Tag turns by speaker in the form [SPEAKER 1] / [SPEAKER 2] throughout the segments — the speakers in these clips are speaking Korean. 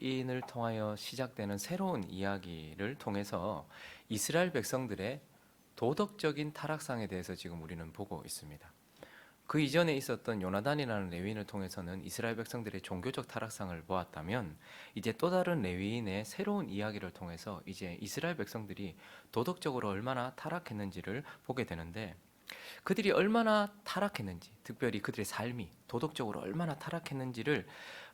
[SPEAKER 1] 레위인을 통하여 시작되는 새로운 이야기를 통해서 이스라엘 백성들의 도덕적인 타락상에 대해서 지금 우리는 보고 있습니다. 그 이전에 있었던 요나단이라는 레위인을 통해서는 이스라엘 백성들의 종교적 타락상을 보았다면, 이제 또 다른 레위인의 새로운 이야기를 통해서 이제 이스라엘 백성들이 도덕적으로 얼마나 타락했는지를 보게 되는데, 그들이 얼마나 타락했는지, 특별히 그들의 삶이 도덕적으로 얼마나 타락했는지를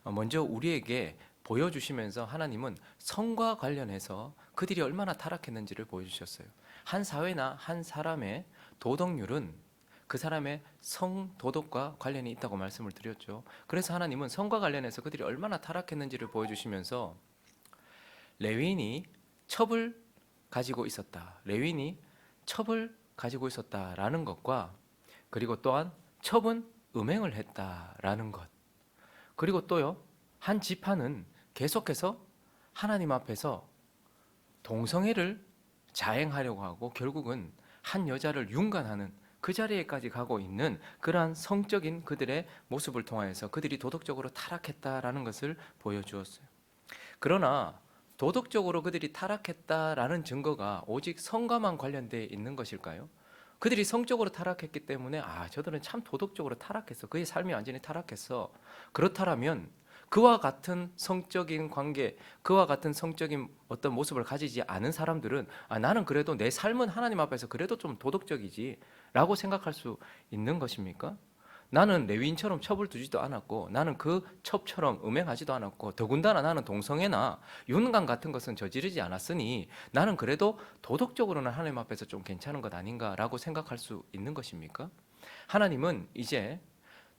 [SPEAKER 1] 먼저 우리에게 보여주시면서 하나님은 성과 관련해서 그들이 얼마나 타락했는지를 보여주셨어요. 한 사회나 한 사람의 도덕률은 그 사람의 성도덕과 관련이 있다고 말씀을 드렸죠. 그래서 하나님은 성과 관련해서 그들이 얼마나 타락했는지를 보여주시면서 레위인이 첩을 가지고 있었다, 레위인이 첩을 가지고 있었다라는 것과, 그리고 또한 첩은 음행을 했다라는 것, 그리고 또요, 한 지파는 계속해서 하나님 앞에서 동성애를 자행하려고 하고 결국은 한 여자를 윤관하는 그 자리에까지 가고 있는 그러한 성적인 그들의 모습을 통하여서 그들이 도덕적으로 타락했다라는 것을 보여주었어요. 그러나 도덕적으로 그들이 타락했다라는 증거가 오직 성과만 관련되어 있는 것일까요? 그들이 성적으로 타락했기 때문에 저들은 참 도덕적으로 타락했어, 그의 삶이 완전히 타락했어, 그렇다면 그와 같은 성적인 관계, 그와 같은 성적인 어떤 모습을 가지지 않은 사람들은 나는 그래도 내 삶은 하나님 앞에서 그래도 좀 도덕적이지 라고 생각할 수 있는 것입니까? 나는 레위인처럼 첩을 두지도 않았고, 나는 그 첩처럼 음행하지도 않았고, 더군다나 나는 동성애나 윤곽 같은 것은 저지르지 않았으니 나는 그래도 도덕적으로는 하나님 앞에서 좀 괜찮은 것 아닌가라고 생각할 수 있는 것입니까? 하나님은 이제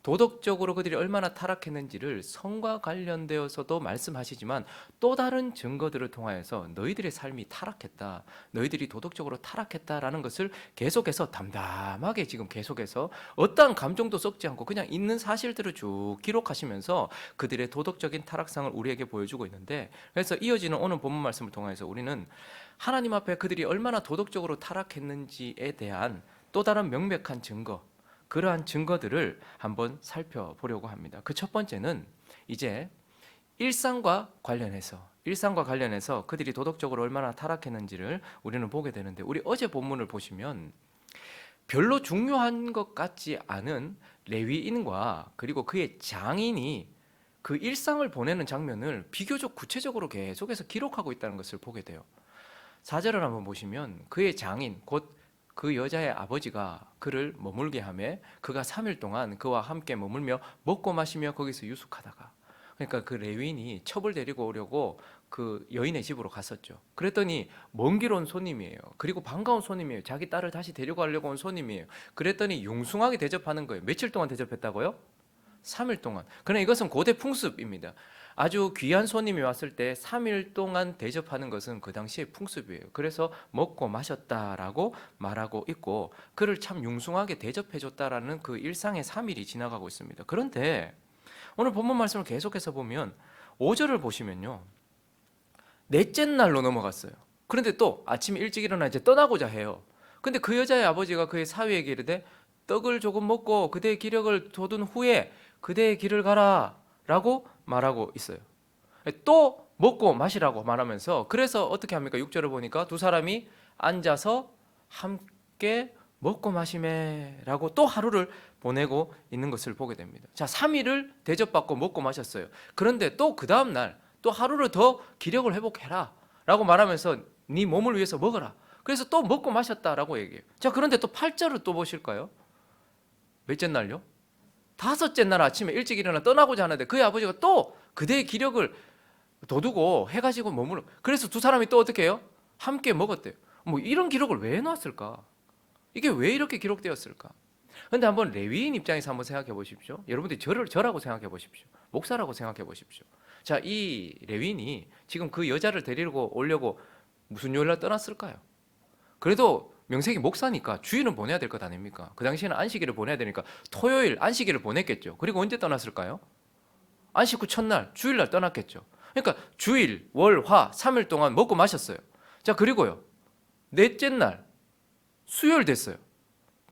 [SPEAKER 1] 도덕적으로 그들이 얼마나 타락했는지를 성과 관련되어서도 말씀하시지만, 또 다른 증거들을 통하여서 너희들의 삶이 타락했다, 너희들이 도덕적으로 타락했다라는 것을 계속해서 담담하게 지금 계속해서 어떠한 감정도 섞지 않고 그냥 있는 사실들을 쭉 기록하시면서 그들의 도덕적인 타락상을 우리에게 보여주고 있는데, 그래서 이어지는 오늘 본문 말씀을 통해서 우리는 하나님 앞에 그들이 얼마나 도덕적으로 타락했는지에 대한 또 다른 명백한 증거, 그러한 증거들을 한번 살펴보려고 합니다. 그 첫 번째는 이제 일상과 관련해서 그들이 도덕적으로 얼마나 타락했는지를 우리는 보게 되는데, 우리 어제 본문을 보시면 별로 중요한 것 같지 않은 레위인과 그리고 그의 장인이 그 일상을 보내는 장면을 비교적 구체적으로 계속해서 기록하고 있다는 것을 보게 돼요. 4절을 한번 보시면 그의 장인, 곧 그 여자의 아버지가 그를 머물게 하며 그가 3일 동안 그와 함께 머물며 먹고 마시며 거기서 유숙하다가, 그러니까 그 레위인이 첩을 데리고 오려고 그 여인의 집으로 갔었죠. 그랬더니 먼 길 온 손님이에요. 그리고 반가운 손님이에요. 자기 딸을 다시 데려가려고 온 손님이에요. 그랬더니 융숭하게 대접하는 거예요. 며칠 동안 대접했다고요? 3일 동안. 그러나 이것은 고대 풍습입니다. 아주 귀한 손님이 왔을 때 3일 동안 대접하는 것은 그 당시의 풍습이에요. 그래서 먹고 마셨다라고 말하고 있고, 그를 참 융숭하게 대접해 줬다라는 그 일상의 3일이 지나가고 있습니다. 그런데 오늘 본문 말씀을 계속해서 보면 5절을 보시면요, 넷째 날로 넘어갔어요. 그런데 또 아침 일찍 일어나 이제 떠나고자 해요. 근데 그 여자의 아버지가 그의 사위에게 이르되 떡을 조금 먹고 그대의 기력을 돋운 후에 그대의 길을 가라 라고 말하고 있어요. 또 먹고 마시라고 말하면서, 그래서 어떻게 합니까? 6절을 보니까 두 사람이 앉아서 함께 먹고 마시매 라고 또 하루를 보내고 있는 것을 보게 됩니다. 자, 3일을 대접받고 먹고 마셨어요. 그런데 또 그 다음날 또 하루를 더 기력을 회복해라 라고 말하면서 네 몸을 위해서 먹어라. 그래서 또 먹고 마셨다라고 얘기해요. 자, 그런데 또 8절을 또 보실까요? 몇째 날요? 5째 날 아침에 일찍 일어나 떠나고자 하는데 그의 아버지가 또 그대의 기력을 돋우고 해가지고 머물러. 그래서 두 사람이 또 어떻게 해요? 함께 먹었대요. 뭐 이런 기록을 왜 해놨을까? 이게 왜 이렇게 기록되었을까? 그런데 한번 레위인 입장에서 한번 생각해 보십시오. 여러분들이 저라고 생각해 보십시오. 목사라고 생각해 보십시오. 자, 이 레위인이 지금 그 여자를 데리고 오려고 무슨 요일날 떠났을까요? 그래도 명색이 목사니까 주일은 보내야 될 것 아닙니까? 그 당시에는 안식일을 보내야 되니까 토요일 안식일을 보냈겠죠. 그리고 언제 떠났을까요? 안식 후 첫날 주일날 떠났겠죠. 그러니까 주일, 월, 화 3일 동안 먹고 마셨어요. 자, 그리고요, 넷째 날 수요일 됐어요.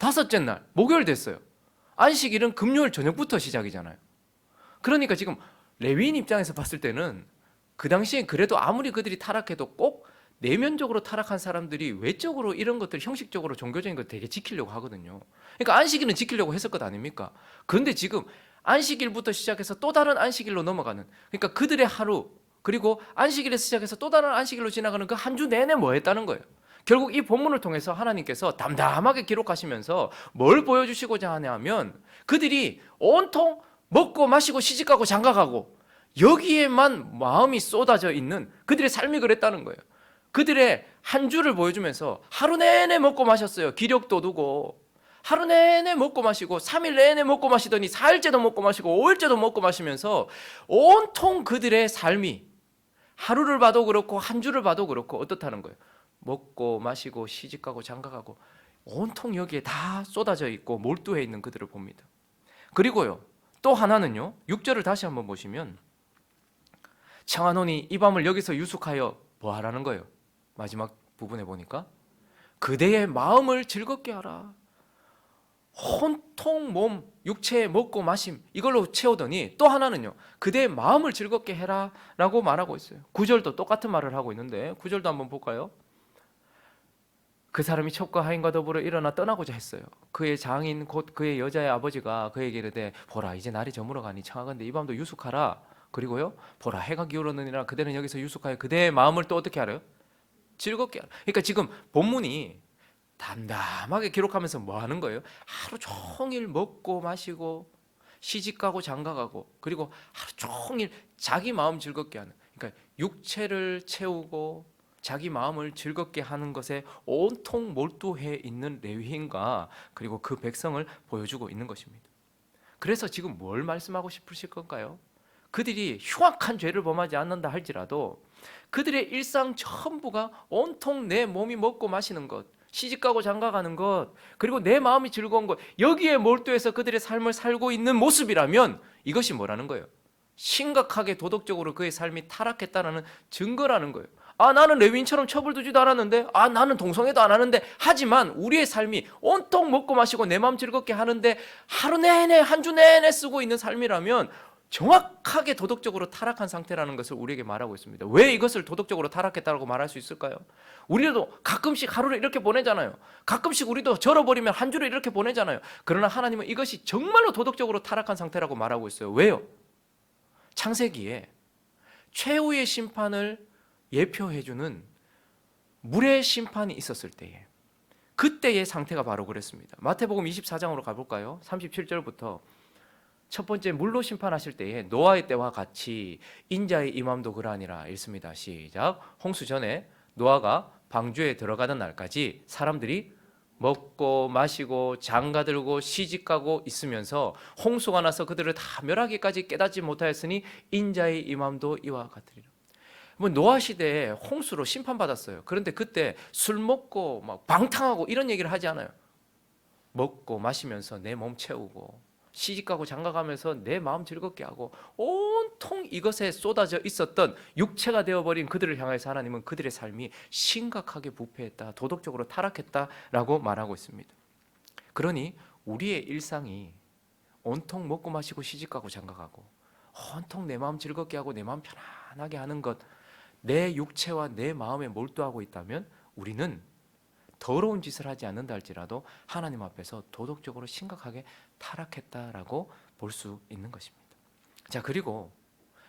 [SPEAKER 1] 5째 날 목요일 됐어요. 안식일은 금요일 저녁부터 시작이잖아요. 그러니까 지금 레위인 입장에서 봤을 때는 그 당시엔 그래도 아무리 그들이 타락해도 꼭 내면적으로 타락한 사람들이 외적으로 이런 것들 형식적으로 종교적인 걸 되게 지키려고 하거든요. 그러니까 안식일은 지키려고 했을 것 아닙니까? 그런데 지금 안식일부터 시작해서 또 다른 안식일로 넘어가는, 그러니까 그들의 하루, 그리고 안식일에서 시작해서 또 다른 안식일로 지나가는 그 한 주 내내 뭐 했다는 거예요. 결국 이 본문을 통해서 하나님께서 담담하게 기록하시면서 뭘 보여주시고자 하냐면 그들이 온통 먹고 마시고 시집가고 장가가고 여기에만 마음이 쏟아져 있는 그들의 삶이 그랬다는 거예요. 그들의 한 주를 보여주면서 하루 내내 먹고 마셨어요. 기력 돋우고 하루 내내 먹고 마시고 3일 내내 먹고 마시더니 4일째도 먹고 마시고 5일째도 먹고 마시면서 온통 그들의 삶이 하루를 봐도 그렇고 한 주를 봐도 그렇고 어떻다는 거예요. 먹고 마시고 시집가고 장가가고 온통 여기에 다 쏟아져 있고 몰두해 있는 그들을 봅니다. 그리고요, 또 하나는요, 6절을 다시 한번 보시면 청하노니 이 밤을 여기서 유숙하여 뭐 하라는 거예요? 마지막 부분에 보니까 그대의 마음을 즐겁게 하라. 온통 몸, 육체에 먹고 마심 이걸로 채우더니 또 하나는요, 그대의 마음을 즐겁게 해라 라고 말하고 있어요. 9절도 똑같은 말을 하고 있는데 9절도 한번 볼까요? 그 사람이 첩과 하인과 더불어 일어나 떠나고자 했어요. 그의 장인 곧 그의 여자의 아버지가 그에게 이르되 보라 이제 날이 저물어 가니 청하건대 이 밤도 유숙하라. 그리고요, 보라 해가 기울었느니라 그대는 여기서 유숙하여 그대의 마음을 또 어떻게 하래요? 즐겁게 하라. 그러니까 지금 본문이 담담하게 기록하면서 뭐 하는 거예요? 하루 종일 먹고 마시고 시집가고 장가가고 그리고 하루 종일 자기 마음 즐겁게 하는, 그러니까 육체를 채우고 자기 마음을 즐겁게 하는 것에 온통 몰두해 있는 레위인과 그리고 그 백성을 보여주고 있는 것입니다. 그래서 지금 뭘 말씀하고 싶으실 건가요? 그들이 흉악한 죄를 범하지 않는다 할지라도 그들의 일상 전부가 온통 내 몸이 먹고 마시는 것, 시집가고 장가가는 것, 그리고 내 마음이 즐거운 것, 여기에 몰두해서 그들의 삶을 살고 있는 모습이라면 이것이 뭐라는 거예요? 심각하게 도덕적으로 그의 삶이 타락했다는 증거라는 거예요. 아, 나는 레위인처럼 처벌 두지도 않았는데, 아, 나는 동성애도 안 하는데, 하지만 우리의 삶이 온통 먹고 마시고 내 마음 즐겁게 하는데 하루 내내 한 주 내내 쓰고 있는 삶이라면 정확하게 도덕적으로 타락한 상태라는 것을 우리에게 말하고 있습니다. 왜 이것을 도덕적으로 타락했다고 말할 수 있을까요? 우리도 가끔씩 하루를 이렇게 보내잖아요. 가끔씩 우리도 절어버리면 한 주를 이렇게 보내잖아요. 그러나 하나님은 이것이 정말로 도덕적으로 타락한 상태라고 말하고 있어요. 왜요? 창세기에 최후의 심판을 예표해주는 물의 심판이 있었을 때에 그때의 상태가 바로 그랬습니다. 마태복음 24장으로 가볼까요? 37절부터 첫 번째 물로 심판하실 때에 노아의 때와 같이 인자의 임함도 그러하니라 읽습니다. 시작. 홍수 전에 노아가 방주에 들어가던 날까지 사람들이 먹고 마시고 장가들고 시집가고 있으면서 홍수가 나서 그들을 다 멸하기까지 깨닫지 못하였으니 인자의 임함도 이와 같으리라. 뭐 노아 시대에 홍수로 심판받았어요. 그런데 그때 술 먹고 막 방탕하고 이런 얘기를 하지 않아요. 먹고 마시면서 내 몸 채우고 시집가고 장가가면서 내 마음 즐겁게 하고 온통 이것에 쏟아져 있었던 육체가 되어버린 그들을 향해서 하나님은 그들의 삶이 심각하게 부패했다, 도덕적으로 타락했다라고 말하고 있습니다. 그러니 우리의 일상이 온통 먹고 마시고 시집가고 장가가고 온통 내 마음 즐겁게 하고 내 마음 편안하게 하는 것, 내 육체와 내 마음에 몰두하고 있다면 우리는 더러운 짓을 하지 않는다 할지라도 하나님 앞에서 도덕적으로 심각하게 타락했다라고 볼 수 있는 것입니다. 자, 그리고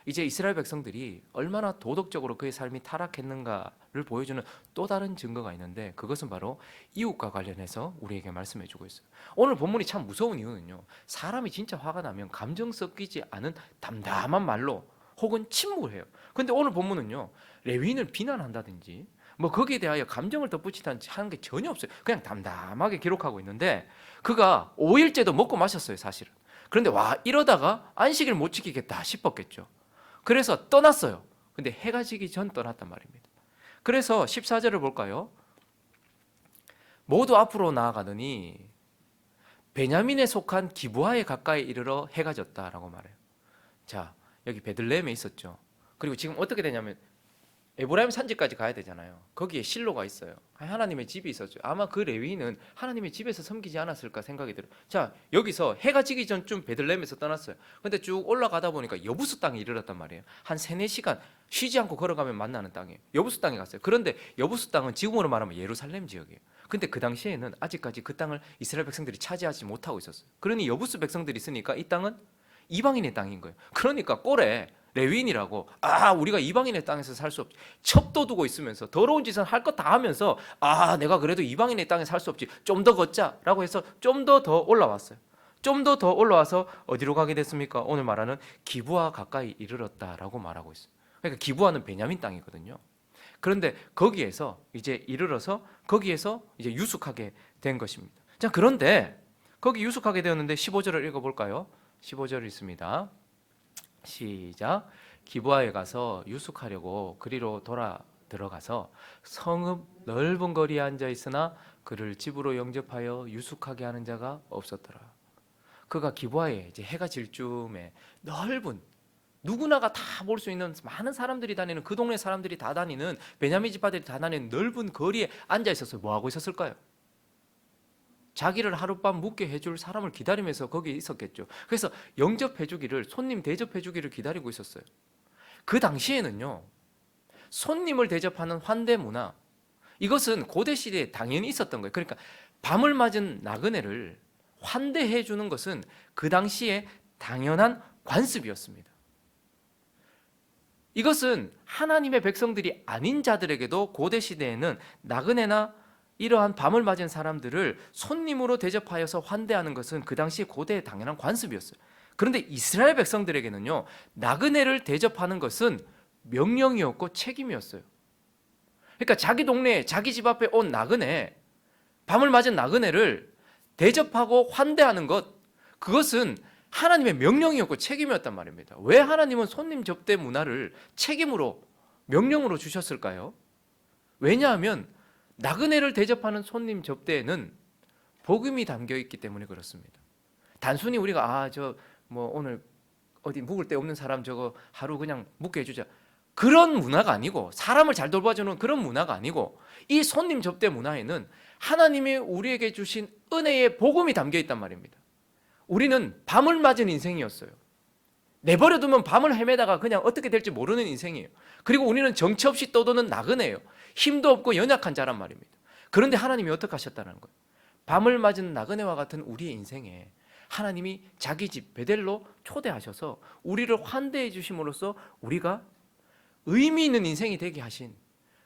[SPEAKER 1] 이제 이스라엘 백성들이 얼마나 도덕적으로 그의 삶이 타락했는가를 보여주는 또 다른 증거가 있는데 그것은 바로 이웃과 관련해서 우리에게 말씀해 주고 있어요. 오늘 본문이 참 무서운 이유는요, 사람이 진짜 화가 나면 감정 섞이지 않은 담담한 말로 혹은 침묵을 해요. 근데 오늘 본문은요, 레위인을 비난한다든지 뭐 거기에 대하여 감정을 덧붙이다든지 하는 게 전혀 없어요. 그냥 담담하게 기록하고 있는데 그가 5일째도 먹고 마셨어요, 사실은. 그런데 와, 이러다가 안식일 못 지키겠다 싶었겠죠. 그래서 떠났어요. 근데 해가 지기 전 떠났단 말입니다. 그래서 14절을 볼까요? 모두 앞으로 나아가더니 베냐민에 속한 기브아에 가까이 이르러 해가 졌다라고 말해요. 자, 여기 베들레헴에 있었죠. 그리고 지금 어떻게 되냐면 에브라임 산지까지 가야 되잖아요. 거기에 실로가 있어요. 하나님의 집이 있었죠. 아마 그 레위인은 하나님의 집에서 섬기지 않았을까 생각이 들어요. 자, 여기서 해가 지기 전쯤 베들레헴에서 떠났어요. 근데 쭉 올라가다 보니까 여부스 땅에 이르렀단 말이에요. 한 3-4시간 쉬지 않고 걸어가면 만나는 땅이에요. 여부스 땅에 갔어요. 그런데 여부스 땅은 지금으로 말하면 예루살렘 지역이에요. 근데 그 당시에는 아직까지 그 땅을 이스라엘 백성들이 차지하지 못하고 있었어요. 그러니 여부스 백성들이 있으니까 이 땅은 이방인의 땅인 거예요. 그러니까 꼴에 레위인이라고 우리가 이방인의 땅에서 살 수 없지, 첩도 두고 있으면서 더러운 짓은 할 것 다 하면서 내가 그래도 이방인의 땅에 살 수 없지, 좀 더 걷자라고 해서 좀 더 올라왔어요. 좀 더 올라와서 어디로 가게 됐습니까? 오늘 말하는 기브아 가까이 이르렀다라고 말하고 있어요. 그러니까 기브아는 베냐민 땅이거든요. 그런데 거기에서 이제 이르러서 거기에서 이제 유숙하게 된 것입니다. 자, 그런데 거기 유숙하게 되었는데 15절을 읽어볼까요? 15절 있습니다. 시작. 기브아에 가서 유숙하려고 그리로 들어가서 성읍 넓은 거리에 앉아 있으나 그를 집으로 영접하여 유숙하게 하는 자가 없었더라. 그가 기브아에 이제 해가 질 쯤에 넓은, 누구나가 다 볼 수 있는, 많은 사람들이 다니는, 그 동네 사람들이 다 다니는, 베냐민 지파들이 다 다니는 넓은 거리에 앉아 있었어요. 뭐 하고 있었을까요? 자기를 하룻밤 묵게 해줄 사람을 기다리면서 거기에 있었겠죠. 그래서 영접해주기를, 손님 대접해주기를 기다리고 있었어요. 그 당시에는요, 손님을 대접하는 환대 문화, 이것은 고대 시대에 당연히 있었던 거예요. 그러니까 밤을 맞은 나그네를 환대해 주는 것은 그 당시에 당연한 관습이었습니다. 이것은 하나님의 백성들이 아닌 자들에게도 고대 시대에는 나그네나 이러한 밤을 맞은 사람들을 손님으로 대접하여서 환대하는 것은 그 당시 고대의 당연한 관습이었어요. 그런데 이스라엘 백성들에게는요, 나그네를 대접하는 것은 명령이었고 책임이었어요. 그러니까 자기 동네에, 자기 집 앞에 온 나그네, 밤을 맞은 나그네를 대접하고 환대하는 것, 그것은 하나님의 명령이었고 책임이었단 말입니다. 왜 하나님은 손님 접대 문화를 책임으로, 명령으로 주셨을까요? 왜냐하면 나그네를 대접하는 손님 접대에는 복음이 담겨 있기 때문에 그렇습니다. 단순히 우리가 오늘 어디 묵을 데 없는 사람 저거 하루 그냥 묵게 해주자, 그런 문화가 아니고, 사람을 잘 돌봐주는 그런 문화가 아니고, 이 손님 접대 문화에는 하나님이 우리에게 주신 은혜의 복음이 담겨 있단 말입니다. 우리는 밤을 맞은 인생이었어요. 내버려두면 밤을 헤매다가 그냥 어떻게 될지 모르는 인생이에요. 그리고 우리는 정처 없이 떠도는 나그네예요. 힘도 없고 연약한 자란 말입니다. 그런데 하나님이 어떻게 하셨다는 거예요? 밤을 맞은 나그네와 같은 우리의 인생에 하나님이 자기 집 베델로 초대하셔서 우리를 환대해 주심으로써 우리가 의미 있는 인생이 되게 하신,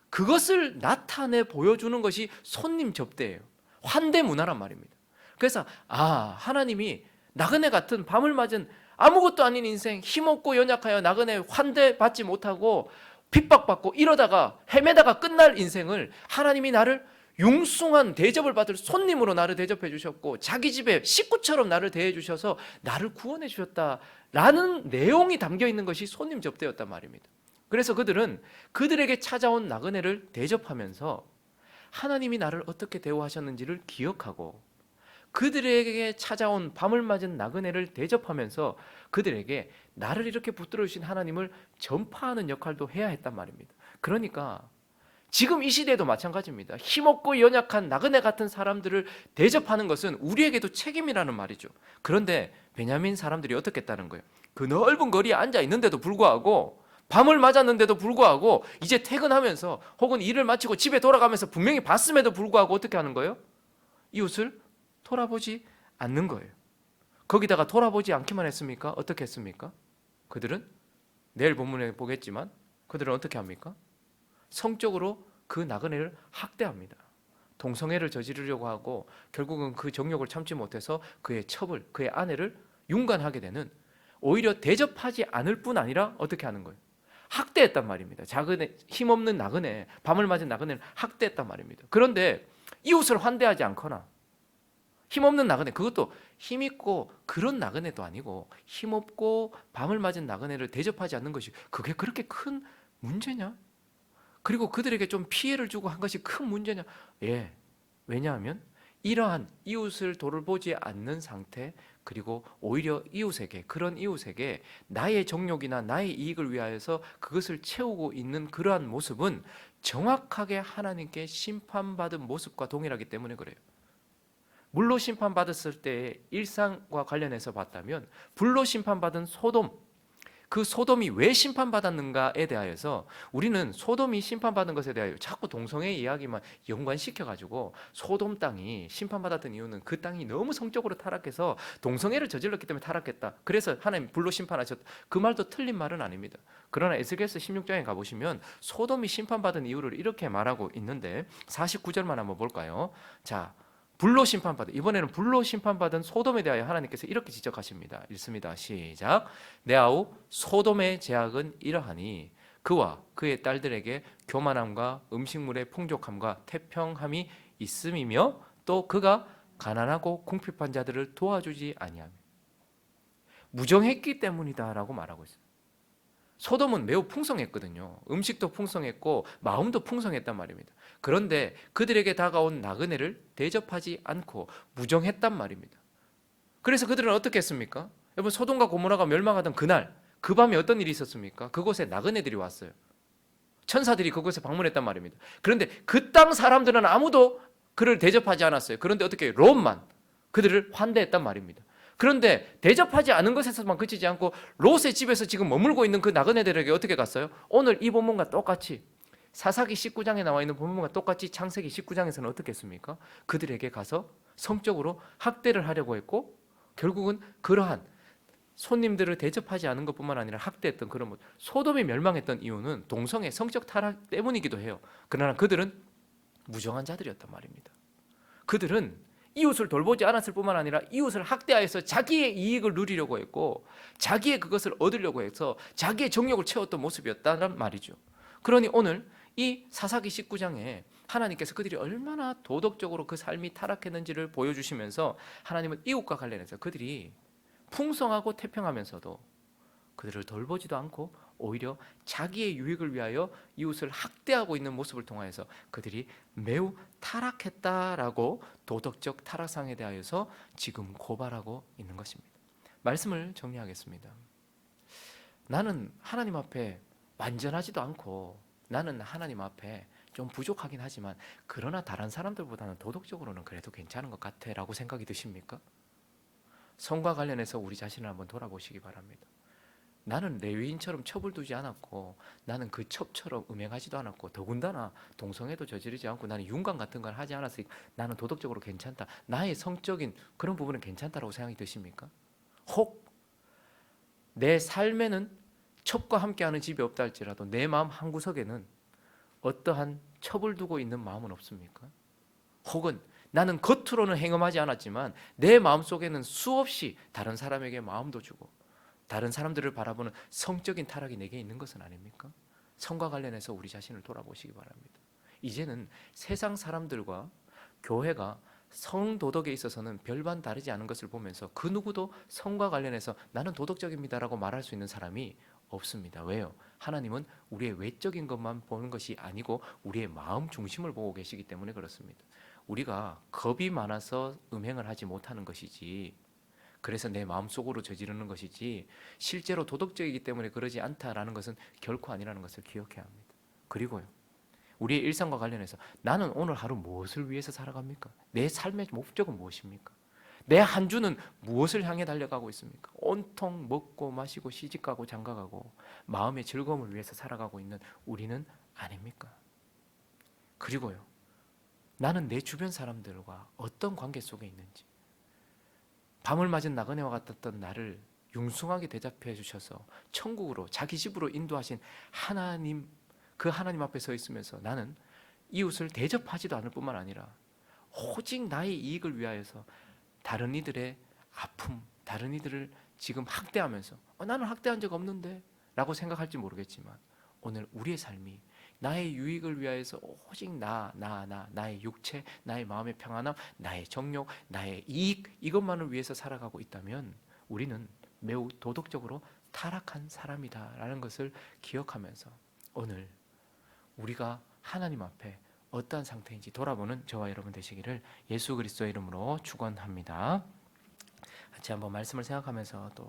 [SPEAKER 1] 그것을 나타내 보여주는 것이 손님 접대예요. 환대 문화란 말입니다. 그래서 하나님이 나그네 같은 밤을 맞은 아무것도 아닌 인생, 힘없고 연약하여 나그네 환대받지 못하고 핍박받고 이러다가 헤매다가 끝날 인생을 하나님이 나를 융숭한 대접을 받을 손님으로 나를 대접해 주셨고 자기 집에 식구처럼 나를 대해 주셔서 나를 구원해 주셨다라는 내용이 담겨 있는 것이 손님 접대였단 말입니다. 그래서 그들은 그들에게 찾아온 나그네를 대접하면서 하나님이 나를 어떻게 대우하셨는지를 기억하고, 그들에게 찾아온 밤을 맞은 나그네를 대접하면서 그들에게 나를 이렇게 붙들어 주신 하나님을 전파하는 역할도 해야 했단 말입니다. 그러니까 지금 이 시대에도 마찬가지입니다. 힘없고 연약한 나그네 같은 사람들을 대접하는 것은 우리에게도 책임이라는 말이죠. 그런데 베냐민 사람들이 어떻게 했다는 거예요? 그 넓은 거리에 앉아 있는데도 불구하고, 밤을 맞았는데도 불구하고, 이제 퇴근하면서 혹은 일을 마치고 집에 돌아가면서 분명히 봤음에도 불구하고 어떻게 하는 거예요? 이웃을 돌아보지 않는 거예요. 거기다가 돌아보지 않기만 했습니까? 어떻게 했습니까? 그들은 내일 본문에 보겠지만 그들은 어떻게 합니까? 성적으로 그 나그네를 학대합니다. 동성애를 저지르려고 하고 결국은 그 정욕을 참지 못해서 그의 첩을, 그의 아내를 윤관하게 되는, 오히려 대접하지 않을 뿐 아니라 어떻게 하는 거예요? 학대했단 말입니다. 힘없는 나그네, 밤을 맞은 나그네를 학대했단 말입니다. 그런데 이웃을 환대하지 않거나, 힘없는 나그네, 그것도 힘있고 그런 나그네도 아니고 힘없고 밤을 맞은 나그네를 대접하지 않는 것이 그게 그렇게 큰 문제냐? 그리고 그들에게 좀 피해를 주고 한 것이 큰 문제냐? 예. 왜냐하면 이러한 이웃을 돌보지 않는 상태, 그리고 오히려 이웃에게, 그런 이웃에게 나의 정욕이나 나의 이익을 위하여서 그것을 채우고 있는 그러한 모습은 정확하게 하나님께 심판받은 모습과 동일하기 때문에 그래요. 물로 심판받았을 때의 일상과 관련해서 봤다면 불로 심판받은 소돔, 그 소돔이 왜 심판받았는가에 대하여서 우리는 소돔이 심판받은 것에 대하여 자꾸 동성애 이야기만 연관시켜가지고 소돔 땅이 심판받았던 이유는 그 땅이 너무 성적으로 타락해서 동성애를 저질렀기 때문에 타락했다, 그래서 하나님 불로 심판하셨다, 그 말도 틀린 말은 아닙니다. 그러나 에스겔서 16장에 가보시면 소돔이 심판받은 이유를 이렇게 말하고 있는데 49절만 한번 볼까요? 자, 불로 심판받은, 이번에는 불로 심판받은 소돔에 대하여 하나님께서 이렇게 지적하십니다. 읽습니다. 시작. 내 아우 소돔의 죄악은 이러하니 그와 그의 딸들에게 교만함과 음식물의 풍족함과 태평함이 있음이며 또 그가 가난하고 궁핍한 자들을 도와주지 아니하며 무정했기 때문이다라고 말하고 있어요. 소돔은 매우 풍성했거든요. 음식도 풍성했고 마음도 풍성했단 말입니다. 그런데 그들에게 다가온 나그네를 대접하지 않고 무정했단 말입니다. 그래서 그들은 어떻게 했습니까? 여러분, 소돔과 고모라가 멸망하던 그날, 그 밤에 어떤 일이 있었습니까? 그곳에 나그네들이 왔어요. 천사들이 그곳에 방문했단 말입니다. 그런데 그 땅 사람들은 아무도 그를 대접하지 않았어요. 그런데 어떻게 롯만 그들을 환대했단 말입니다. 그런데 대접하지 않은 것에서만 그치지 않고 롯의 집에서 지금 머물고 있는 그 나그네들에게 어떻게 갔어요? 오늘 이 본문과 똑같이 사사기 19장에 나와 있는 본문과 똑같이 창세기 19장에서는 어떻게 했습니까? 그들에게 가서 성적으로 학대를 하려고 했고 결국은 그러한 손님들을 대접하지 않은 것뿐만 아니라 학대했던 그런 것, 소돔이 멸망했던 이유는 동성애 성적 타락 때문이기도 해요. 그러나 그들은 무정한 자들이었단 말입니다. 그들은 이웃을 돌보지 않았을 뿐만 아니라 이웃을 학대하여서 자기의 이익을 누리려고 했고 자기의 그것을 얻으려고 해서 자기의 정욕을 채웠던 모습이었다는 말이죠. 그러니 오늘 이 사사기 19장에 하나님께서 그들이 얼마나 도덕적으로 그 삶이 타락했는지를 보여주시면서 하나님은 이웃과 관련해서 그들이 풍성하고 태평하면서도 그들을 돌보지도 않고 오히려 자기의 유익을 위하여 이웃을 학대하고 있는 모습을 통하여서 그들이 매우 타락했다라고 도덕적 타락상에 대하여서 지금 고발하고 있는 것입니다. 말씀을 정리하겠습니다. 나는 하나님 앞에 완전하지도 않고 나는 하나님 앞에 좀 부족하긴 하지만 그러나 다른 사람들보다는 도덕적으로는 그래도 괜찮은 것 같아 라고 생각이 드십니까? 성과 관련해서 우리 자신을 한번 돌아보시기 바랍니다. 나는 레위인처럼 첩을 두지 않았고 나는 그 첩처럼 음행하지도 않았고 더군다나 동성애도 저지르지 않고 나는 윤곽 같은 걸 하지 않았으니까 나는 도덕적으로 괜찮다, 나의 성적인 그런 부분은 괜찮다라고 생각이 드십니까? 혹 내 삶에는 첩과 함께하는 집이 없다 할지라도 내 마음 한구석에는 어떠한 첩을 두고 있는 마음은 없습니까? 혹은 나는 겉으로는 행음하지 않았지만 내 마음속에는 수없이 다른 사람에게 마음도 주고 다른 사람들을 바라보는 성적인 타락이 내게 있는 것은 아닙니까? 성과 관련해서 우리 자신을 돌아보시기 바랍니다. 이제는 세상 사람들과 교회가 성도덕에 있어서는 별반 다르지 않은 것을 보면서 그 누구도 성과 관련해서 나는 도덕적입니다라고 말할 수 있는 사람이 없습니다. 왜요? 하나님은 우리의 외적인 것만 보는 것이 아니고 우리의 마음 중심을 보고 계시기 때문에 그렇습니다. 우리가 겁이 많아서 음행을 하지 못하는 것이지 그래서 내 마음속으로 저지르는 것이지 실제로 도덕적이기 때문에 그러지 않다라는 것은 결코 아니라는 것을 기억해야 합니다. 그리고요, 우리의 일상과 관련해서 나는 오늘 하루 무엇을 위해서 살아갑니까? 내 삶의 목적은 무엇입니까? 내 한 주는 무엇을 향해 달려가고 있습니까? 온통 먹고 마시고 시집가고 장가가고 마음의 즐거움을 위해서 살아가고 있는 우리는 아닙니까? 그리고요, 나는 내 주변 사람들과 어떤 관계 속에 있는지, 밤을 맞은 나그네와 같았던 나를 융숭하게 대접해 주셔서 천국으로 자기 집으로 인도하신 하나님, 그 하나님 앞에 서 있으면서 나는 이웃을 대접하지도 않을 뿐만 아니라 오직 나의 이익을 위하여서 다른 이들의 아픔, 다른 이들을 지금 학대하면서 나는 학대한 적 없는데 라고 생각할지 모르겠지만 오늘 우리의 삶이 나의 유익을 위하여서 오직 나의 육체, 나의 마음의 평안함, 나의 정욕, 나의 이익 이것만을 위해서 살아가고 있다면 우리는 매우 도덕적으로 타락한 사람이다라는 것을 기억하면서 오늘 우리가 하나님 앞에 어떠한 상태인지 돌아보는 저와 여러분 되시기를 예수 그리스도의 이름으로 축원합니다. 같이 한번 말씀을 생각하면서 또